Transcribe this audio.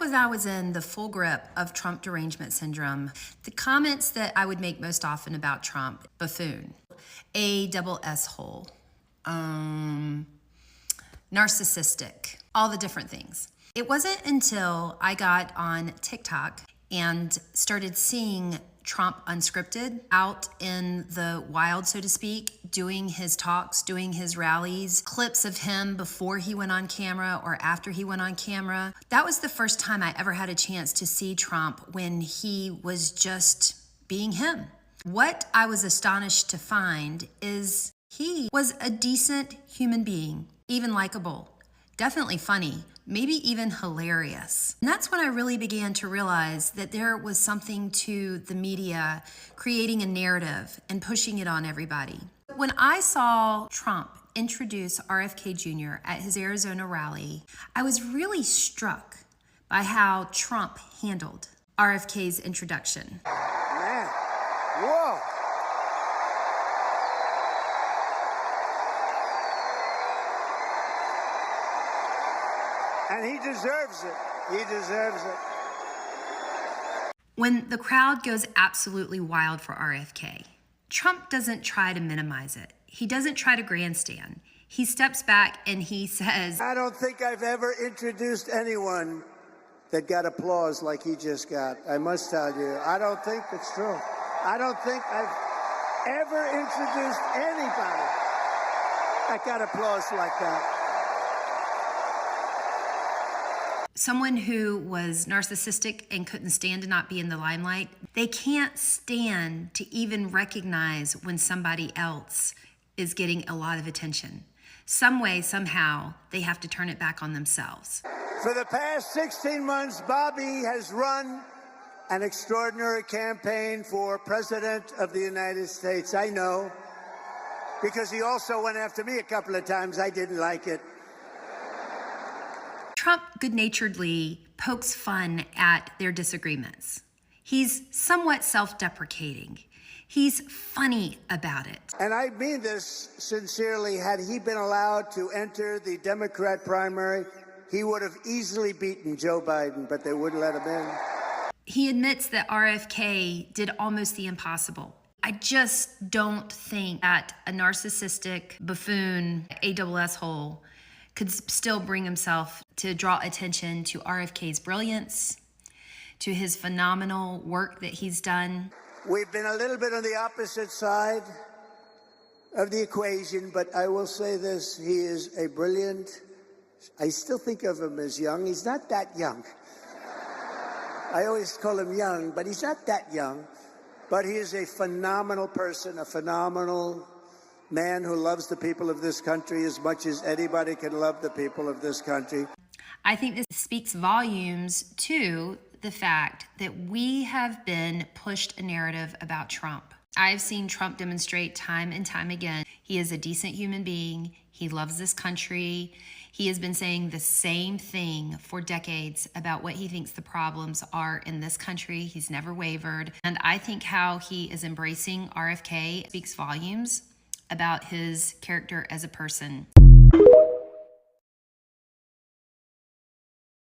when I was in the full grip of Trump derangement syndrome, the comments that I would make most often about Trump: buffoon, A-double-S-hole, narcissistic, all the different things. It wasn't until I got on TikTok and started seeing Trump unscripted, out in the wild, so to speak, doing his talks, doing his rallies, clips of him before he went on camera or after he went on camera. That was the first time I ever had a chance to see Trump when he was just being him. What I was astonished to find is he was a decent human being, even likable, definitely funny, maybe even hilarious. And that's when I really began to realize that there was something to the media creating a narrative and pushing it on everybody. When I saw Trump introduce RFK Jr. at his Arizona rally, I was really struck by how Trump handled RFK's introduction. Man, whoa. And he deserves it. He deserves it. When the crowd goes absolutely wild for RFK, Trump doesn't try to minimize it. He doesn't try to grandstand. He steps back and he says, I don't think I've ever introduced anyone that got applause like he just got. I must tell you, I don't think it's true. I don't think I've ever introduced anybody that got applause like that. someone who was narcissistic and couldn't stand to not be in the limelight, they can't stand to even recognize when somebody else is getting a lot of attention. Some way, somehow, they have to turn it back on themselves. For the past 16 months, Bobby has run an extraordinary campaign for President of the United States. I know, because he also went after me a couple of times. I didn't like it. Trump good-naturedly pokes fun at their disagreements. He's somewhat self-deprecating. He's funny about it. And I mean this sincerely. Had he been allowed to enter the Democrat primary, he would have easily beaten Joe Biden, but they wouldn't let him in. He admits that RFK did almost the impossible. I just don't think that a narcissistic buffoon, A-double-S hole, could still bring himself to draw attention to RFK's brilliance, to his phenomenal work that he's done. We've been a little bit on the opposite side of the equation, but I will say this, he is a brilliant, I still think of him as young. He's not that young. I always call him young, but he's not that young. But he is a phenomenal person, a phenomenal man who loves the people of this country as much as anybody can love the people of this country. I think this speaks volumes to the fact that we have been pushed a narrative about Trump. I've seen Trump demonstrate time and time again. He is a decent human being. He loves this country. He has been saying the same thing for decades about what he thinks the problems are in this country. He's never wavered. And I think how he is embracing RFK speaks volumes about his character as a person.